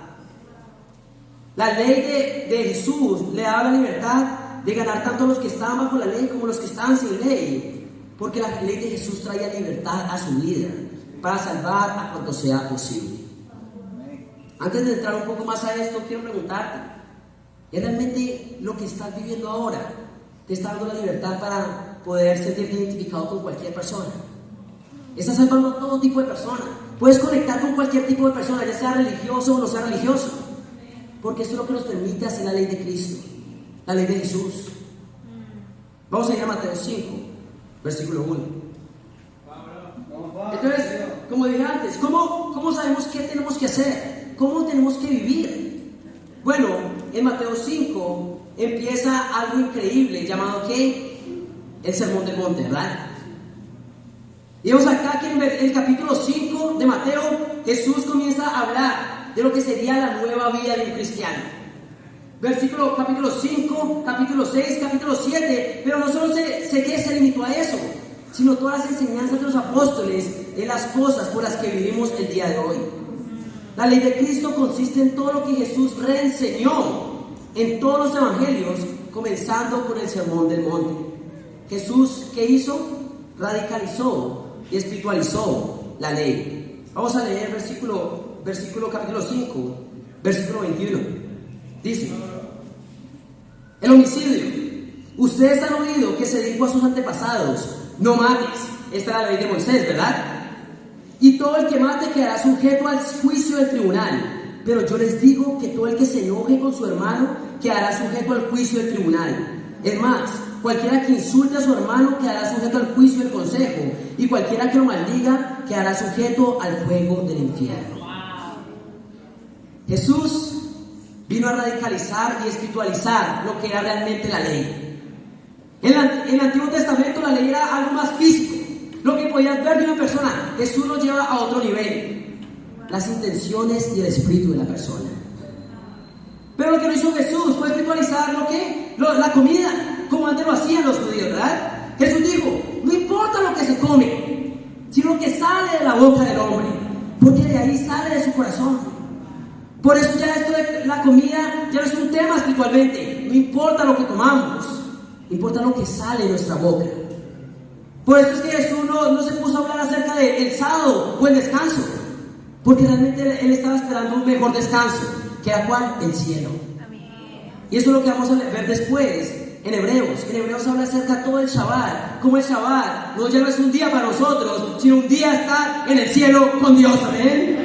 La ley de Jesús le daba la libertad de ganar tanto a los que estaban bajo la ley como a los que estaban sin ley, porque la ley de Jesús traía libertad a su vida para salvar a cuanto sea posible. Antes de entrar un poco más a esto, quiero preguntarte, ¿es realmente lo que estás viviendo ahora te está dando la libertad para poder sentirte identificado con cualquier persona? Estás salvando a todo tipo de personas. Puedes conectar con cualquier tipo de persona, ya sea religioso o no sea religioso, porque esto es lo que nos permite hacer la ley de Cristo, la ley de Jesús. Vamos a ir a Mateo 5, versículo 1. Entonces, como dije antes, ¿cómo sabemos qué tenemos que hacer? ¿Cómo tenemos que vivir? Bueno, en Mateo 5 empieza algo increíble llamado ¿qué? El Sermón del Monte, ¿verdad? Y vemos acá que en el capítulo 5 de Mateo, Jesús comienza a hablar de lo que sería la nueva vida de un cristiano. Capítulo 5, capítulo 6, capítulo 7, pero no solo se limitó a eso, sino todas las enseñanzas de los apóstoles en las cosas por las que vivimos el día de hoy. La ley de Cristo consiste en todo lo que Jesús reenseñó en todos los evangelios, comenzando con el Sermón del Monte. Jesús, ¿qué hizo? Radicalizó y espiritualizó la ley. Vamos a leer versículo capítulo 5, versículo 21. Dice: el homicidio. Ustedes han oído que se dijo a sus antepasados: no mates. Esta era la ley de Moisés, ¿verdad? Y todo el que mate quedará sujeto al juicio del tribunal. Pero yo les digo que todo el que se enoje con su hermano quedará sujeto al juicio del tribunal. Es más, cualquiera que insulte a su hermano quedará sujeto al juicio del consejo, y cualquiera que lo maldiga quedará sujeto al fuego del infierno. Jesús vino a radicalizar y espiritualizar lo que era realmente la ley. En el Antiguo Testamento la ley era algo más físico, lo que podías ver de una persona. Jesús lo lleva a otro nivel: las intenciones y el espíritu de la persona. Pero lo que no hizo Jesús fue espiritualizar la comida, como antes lo hacían los judíos, ¿verdad? Jesús dijo: no importa lo que se come, sino lo que sale de la boca del hombre, porque de ahí sale de su corazón. Por eso ya esto de la comida ya no es un tema espiritualmente. No importa lo que tomamos, importa lo que sale de nuestra boca. Por eso es que Jesús no se puso a hablar acerca del sábado o el descanso, porque realmente Él estaba esperando un mejor descanso, que era ¿cuál? El cielo. Y eso es lo que vamos a ver después en Hebreos. En Hebreos habla acerca de todo el Shabbat, como el Shabbat ya no es un día para nosotros, sino un día estar en el cielo con Dios. Amén.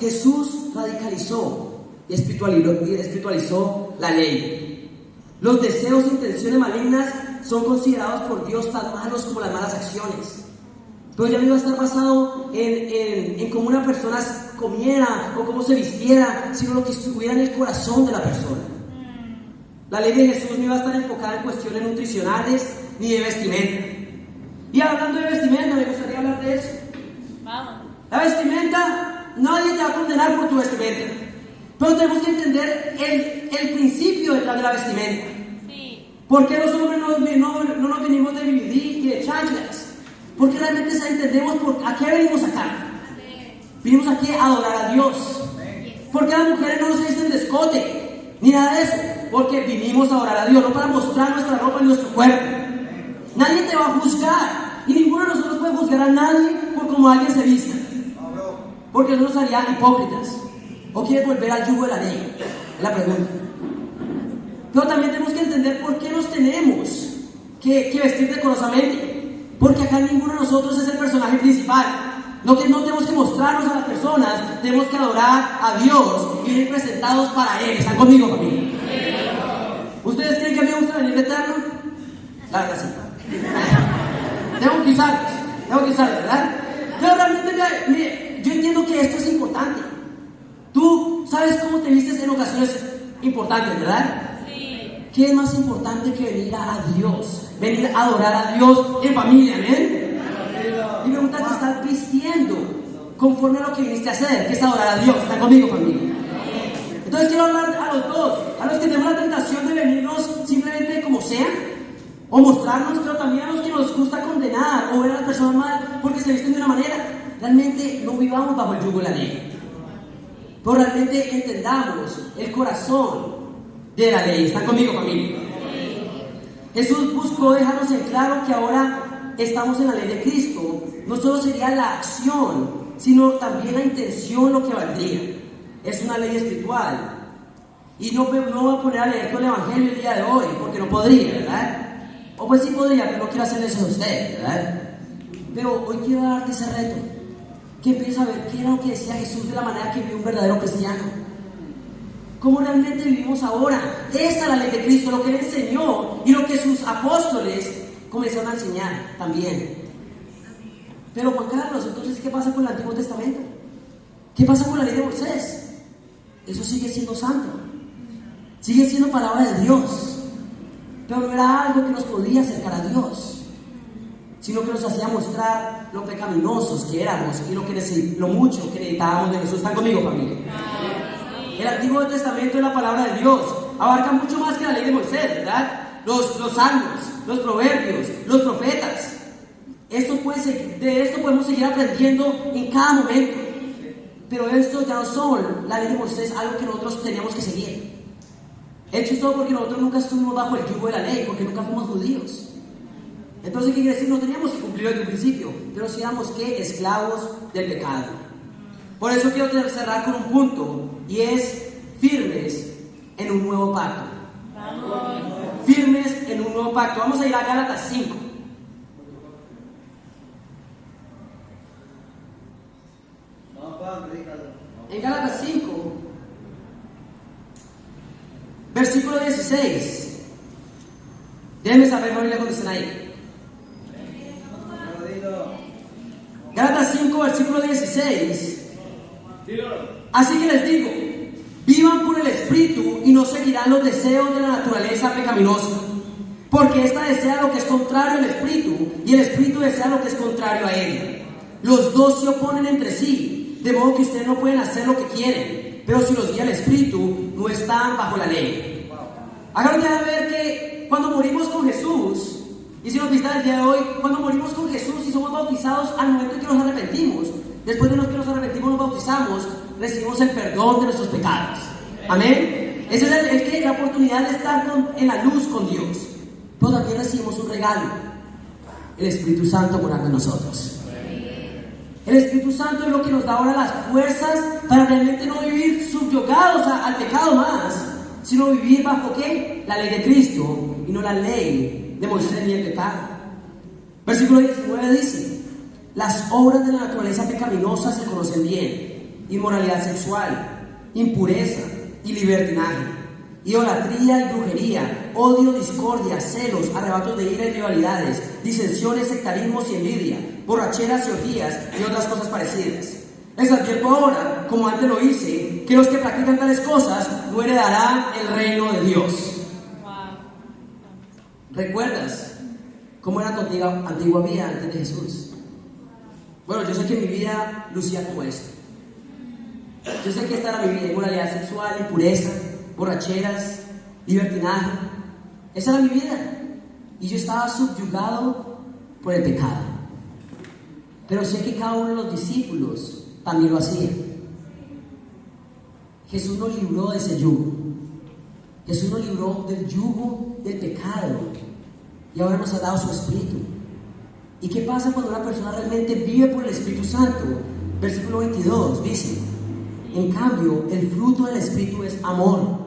Jesús radicalizó y espiritualizó la ley. Los deseos e intenciones malignas son considerados por Dios tan malos como las malas acciones. Pero ya no iba a estar basado en cómo una persona comiera o cómo se vistiera, sino lo que estuviera en el corazón de la persona. La ley de Jesús no iba a estar enfocada en cuestiones nutricionales ni de vestimenta. Y hablando de vestimenta, me gustaría hablar de eso. La vestimenta, nadie te va a condenar por tu vestimenta, pero tenemos que entender el principio detrás de la vestimenta. ¿Por qué los hombres no nos venimos de BBD y de chanclas? Porque realmente entendemos a qué venimos acá. Vinimos aquí a adorar a Dios. ¿Por qué las mujeres no se visten de escote ni nada de eso? Porque vinimos a adorar a Dios, no para mostrar nuestra ropa y nuestro cuerpo. Nadie te va a juzgar, y ninguno de nosotros puede juzgar a nadie por cómo alguien se vista, porque eso nos haría hipócritas. ¿O quieres volver al yugo de la ley? Es la pregunta. Pero también tenemos que entender por qué nos tenemos que vestir decorosamente, porque acá ninguno de nosotros es el personaje principal. No tenemos que mostrarnos a las personas, tenemos que adorar a Dios y ir presentados para Él. ¿Están conmigo, familia? ¿Ustedes creen que a mí me gusta venir de eterno? La verdad sí. Tengo que usarlos, ¿verdad? Pero realmente, yo entiendo que esto es importante. Tú sabes cómo te vistes en ocasiones importantes, ¿verdad? Sí. ¿Qué es más importante que venir a Dios? Venir a adorar a Dios en familia, ¿ven? Y me gusta que estás vistiendo conforme a lo que viniste a hacer, que es adorar a Dios. ¿Están conmigo, familia? Entonces quiero hablar a los dos, a los que tenemos la tentación de venirnos simplemente como sean, o mostrarnos, pero también a los que nos gusta condenar o ver a las personas mal porque se visten de una manera. realmente no vivamos bajo el yugo de la ley, pero realmente entendamos el corazón de la ley. ¿Están conmigo, familia? Jesús buscó dejarnos en claro que ahora estamos en la ley de Cristo. No solo sería la acción, sino también la intención lo que valdría. Es una ley espiritual. Y no voy a poner a leer todo el Evangelio el día de hoy, porque no podría, ¿verdad? O pues sí podría, pero no quiero hacer eso a usted, ¿verdad? Pero hoy quiero darte ese reto, que empieces a ver qué era lo que decía Jesús de la manera que vive un verdadero cristiano. ¿Cómo realmente vivimos ahora? Esta es la ley de Cristo, lo que Él enseñó y lo que sus apóstoles comenzaron a enseñar también. Pero Juan Carlos, entonces, ¿qué pasa con el Antiguo Testamento? ¿Qué pasa con la ley de Moisés? Eso sigue siendo santo, sigue siendo palabra de Dios, pero no era algo que nos podía acercar a Dios, sino que nos hacía mostrar lo pecaminosos que éramos y lo mucho que necesitábamos de Jesús. ¿Están conmigo, familia? El Antiguo Testamento es la palabra de Dios, abarca mucho más que la ley de Moisés, ¿verdad? Los salmos, los proverbios, los profetas. De esto podemos seguir aprendiendo en cada momento. Pero esto ya no son la ley de Moisés, algo que nosotros teníamos que seguir. Hecho todo porque nosotros nunca estuvimos bajo el yugo de la ley, porque nunca fuimos judíos. Entonces, ¿qué quiere decir? No teníamos que cumplir desde un principio, pero sí éramos ¿qué? Esclavos del pecado. Por eso quiero cerrar con un punto, y es firmes en un nuevo pacto. Firmes en un nuevo pacto. Vamos a ir a Gálatas 5. En Gálatas 5, versículo 16. Déjenme saber, familia, cuando estén ahí. Gálatas 5, versículo 16. Así que les digo, vivan por el Espíritu y no seguirán los deseos de la naturaleza pecaminosa, porque ésta desea lo que es contrario al Espíritu y el Espíritu desea lo que es contrario a él. Los dos se oponen entre sí, de modo que ustedes no pueden hacer lo que quieren, pero si los guía el Espíritu, no están bajo la ley. Háganme ver que cuando morimos con Jesús, y si nos visitan el día de hoy, cuando morimos con Jesús y somos bautizados, al momento en que nos arrepentimos, después de que nos arrepentimos, nos bautizamos, recibimos el perdón de nuestros pecados. Amén. Esa es la oportunidad de estar en la luz con Dios. Pero también recibimos un regalo: el Espíritu Santo morando en nosotros. El Espíritu Santo es lo que nos da ahora las fuerzas para realmente no vivir subyugados al pecado más, sino vivir bajo ¿qué? La ley de Cristo y no la ley de Moisés ni el pecado. Versículo 19 dice: las obras de la naturaleza pecaminosa se conocen bien: inmoralidad sexual, impureza y libertinaje, idolatría y brujería, odio, discordia, celos, arrebatos de ira y rivalidades, disensiones, sectarismos y envidia, borracheras y orgías y otras cosas parecidas. Les advierto ahora, como antes lo hice, que los que practican tales cosas no heredarán el reino de Dios. ¿Recuerdas cómo era tu antigua vida antes de Jesús? Bueno, yo sé que mi vida lucía como esto. Yo sé que esta era mi vida: inmoralidad sexual, impureza, borracheras, libertinaje. Esa era mi vida. Y yo estaba subyugado por el pecado. Pero sé que cada uno de los discípulos también lo hacía. Jesús nos libró de ese yugo. Jesús nos libró del yugo del pecado. Y ahora nos ha dado su Espíritu. ¿Y qué pasa cuando una persona realmente vive por el Espíritu Santo? Versículo 22 dice: en cambio, el fruto del Espíritu es amor.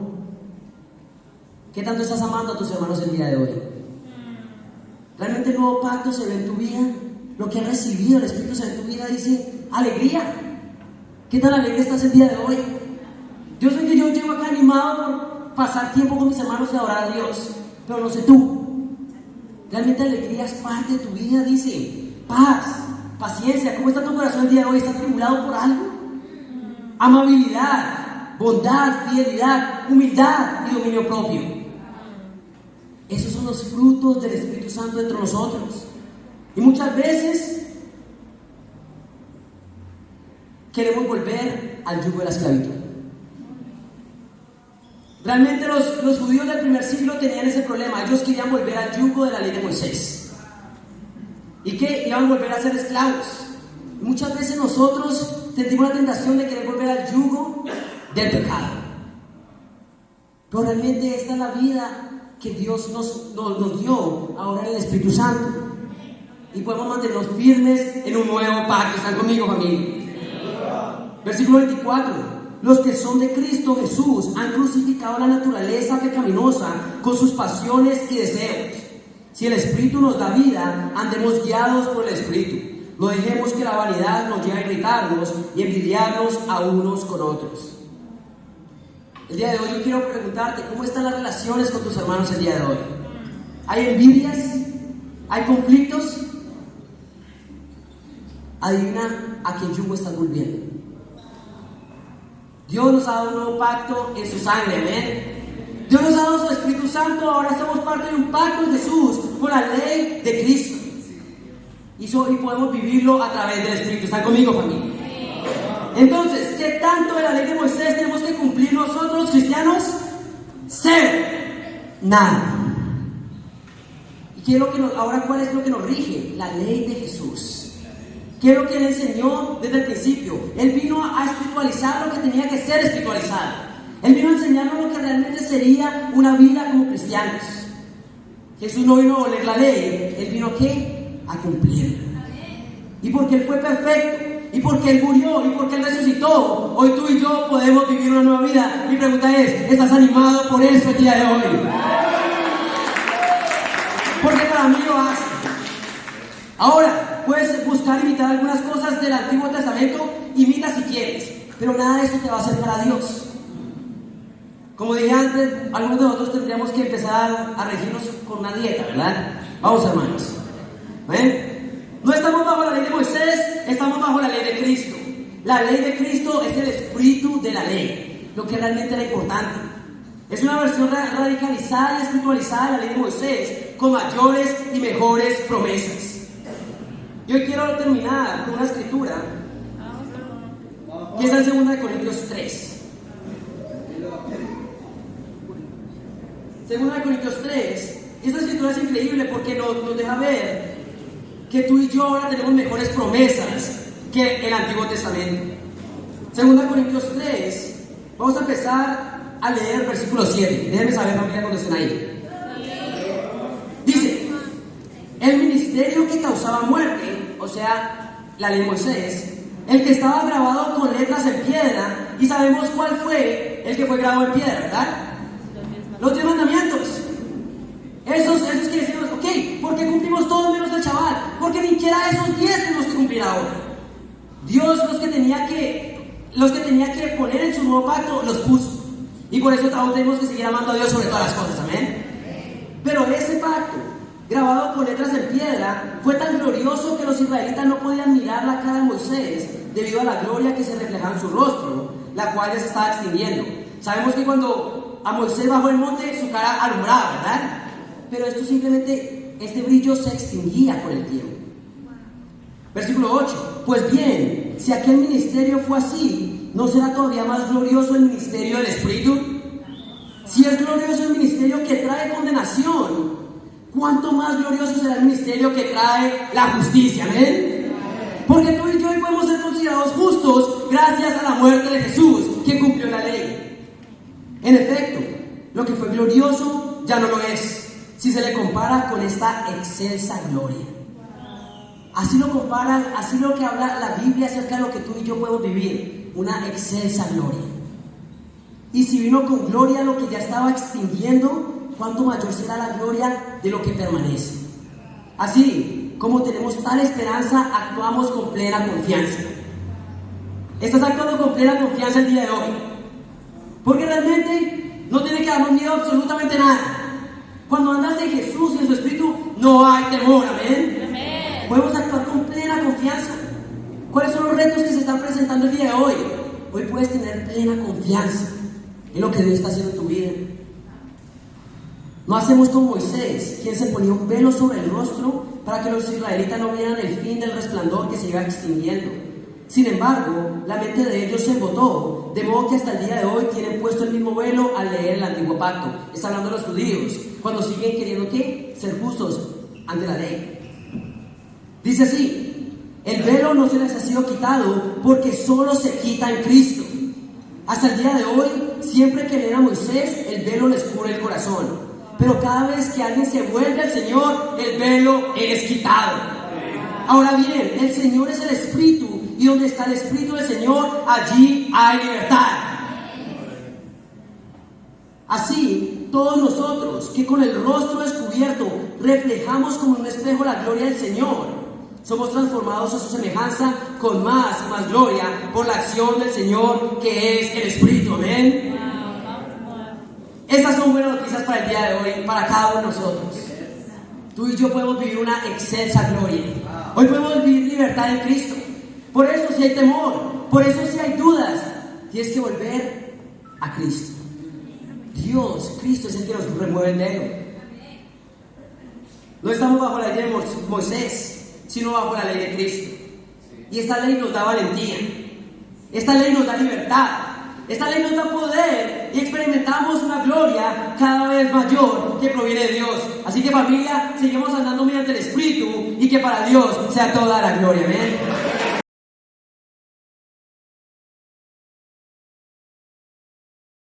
¿Qué tanto estás amando a tus hermanos el día de hoy? ¿Realmente el nuevo pacto se ve en tu vida? Lo que has recibido, el Espíritu se ve en tu vida, dice alegría. ¿Qué tan alegre estás el día de hoy? Yo sé que yo llego acá animado por pasar tiempo con mis hermanos y adorar a Dios, pero no sé tú. Realmente la alegría es parte de tu vida, dice. Paz, paciencia. ¿Cómo está tu corazón el día de hoy? ¿Estás tribulado por algo? Amabilidad, bondad, fidelidad, humildad y dominio propio. Esos son los frutos del Espíritu Santo entre nosotros. Y muchas veces queremos volver al yugo de la esclavitud. Realmente los judíos del primer siglo tenían ese problema. Ellos querían volver al yugo de la ley de Moisés. ¿Y qué? Iban a volver a ser esclavos. muchas veces nosotros sentimos la tentación de querer volver al yugo del pecado. Pero realmente esta es la vida que Dios nos dio ahora en el Espíritu Santo. Y podemos mantenernos firmes en un nuevo pacto. ¿Están conmigo, familia? Versículo 24. Los que son de Cristo Jesús han crucificado la naturaleza pecaminosa con sus pasiones y deseos. Si el Espíritu nos da vida, andemos guiados por el Espíritu. No dejemos que la vanidad nos lleve a irritarnos y envidiarnos a unos con otros. El día de hoy yo quiero preguntarte, ¿cómo están las relaciones con tus hermanos el día de hoy? ¿Hay envidias? ¿Hay conflictos? Adivina a qué yugo estás volviendo. Dios nos ha dado un nuevo pacto en su sangre, amén. Dios nos ha dado su Espíritu Santo, ahora somos parte de un pacto en Jesús por la ley de Cristo. Y podemos vivirlo a través del Espíritu. ¿Están conmigo, familia? Entonces, ¿qué tanto de la ley de Moisés tenemos que cumplir nosotros, cristianos? Cero. Nada. ¿Y ahora cuál es lo que nos rige? La ley de Jesús. ¿Qué es lo que Él enseñó desde el principio? Él vino a espiritualizar lo que tenía que ser espiritualizado. Él vino a enseñarnos lo que realmente sería una vida como cristianos. Jesús no vino a abolir la ley. Él vino ¿a qué? A cumplirla. Y porque Él fue perfecto, y porque Él murió, y porque Él resucitó, hoy tú y yo podemos vivir una nueva vida. Mi pregunta es, ¿estás animado por eso el día de hoy? Porque para mí lo hace. Ahora, puedes buscar imitar algunas cosas del Antiguo Testamento, imita si quieres, pero nada de eso te va a acercar a Dios. Como dije antes, algunos de nosotros tendríamos que empezar a regirnos con una dieta, ¿verdad? Vamos, hermanos. ¿Ven? No estamos bajo la ley de Moisés, estamos bajo la ley de Cristo. La ley de Cristo es el espíritu de la ley, lo que realmente era importante. Es una versión radicalizada y espiritualizada de la ley de Moisés, con mayores y mejores promesas. Yo quiero terminar con una escritura que está en 2 Corintios 3. 2 Corintios 3. Esta escritura es increíble porque nos deja ver que tú y yo ahora tenemos mejores promesas que el Antiguo Testamento. 2 Corintios 3, vamos a empezar a leer el versículo 7. Déjenme saber, familia, cuando estén ahí. Dice: el ministerio que causaba muerte, o sea, la ley de Moisés, el que estaba grabado con letras en piedra, y sabemos cuál fue el que fue grabado en piedra, ¿verdad? Los 10 mandamientos. Esos que decimos, ok, ¿por qué cumplimos todos menos el Shabbat? Porque ni siquiera esos 10 tenemos que cumplir ahora. Dios los que tenía que poner en su nuevo pacto, los puso. Y por eso aún tenemos que seguir amando a Dios sobre todas las cosas, amén. Pero ese pacto, grabado con letras en piedra, fue tan glorioso que los israelitas no podían mirar la cara de Moisés debido a la gloria que se reflejaba en su rostro, la cual ya se estaba extinguiendo. Sabemos que cuando a Moisés bajó el monte, su cara alumbraba, ¿verdad? Pero este brillo se extinguía con el tiempo. Versículo 8. Pues bien, si aquel ministerio fue así, ¿no será todavía más glorioso el ministerio del Espíritu? Si es glorioso el ministerio que trae condenación, ¿cuánto más glorioso será el ministerio que trae la justicia? ¿Amén? Porque tú y yo hoy podemos ser considerados justos gracias a la muerte de Jesús, que cumplió la ley. En efecto, lo que fue glorioso ya no lo es, si se le compara con esta excelsa gloria. Así lo compara, así lo que habla la Biblia acerca de lo que tú y yo podemos vivir, una excelsa gloria. Y si vino con gloria lo que ya estaba extinguiendo, ¿cuánto mayor será la gloria de lo que permanece? Así como tenemos tal esperanza, actuamos con plena confianza. ¿Estás actuando con plena confianza el día de hoy? Porque realmente no tiene que darnos miedo absolutamente nada. Cuando andas en Jesús y en su Espíritu, no hay temor, amén. Podemos actuar con plena confianza. ¿Cuáles son los retos que se están presentando el día de hoy? Hoy puedes tener plena confianza en lo que Dios está haciendo en tu vida. No hacemos como Moisés, quien se ponía un velo sobre el rostro para que los israelitas no vieran el fin del resplandor que se iba extinguiendo. Sin embargo, la mente de ellos se embotó, de modo que hasta el día de hoy tienen puesto el mismo velo al leer el antiguo pacto. Está hablando de los judíos, cuando siguen queriendo ¿qué? Ser justos ante la ley. Dice así: El velo no se les ha sido quitado porque solo se quita en Cristo. Hasta el día de hoy, siempre que leen a Moisés, el velo les cubre el corazón. Pero cada vez que alguien se vuelve al Señor, el velo es quitado. Ahora bien, el Señor es el Espíritu, y donde está el Espíritu del Señor, allí hay libertad. Así, todos nosotros que con el rostro descubierto reflejamos como en un espejo la gloria del Señor, somos transformados a su semejanza con más y más gloria por la acción del Señor, que es el Espíritu. Amén. Estas son buenas noticias para el día de hoy, para cada uno de nosotros. Tú y yo podemos vivir una excelsa gloria. Hoy podemos vivir libertad en Cristo. Por eso si hay temor, por eso si hay dudas, tienes que volver a Cristo. Dios, Cristo es el que nos remueve el velo. No estamos bajo la ley de Moisés, sino bajo la ley de Cristo. Y esta ley nos da valentía. Esta ley nos da libertad. Esta ley nos da poder y experimentamos una gloria cada vez mayor que proviene de Dios. Así que, familia, seguimos andando mediante el Espíritu y que para Dios sea toda la gloria. Amén.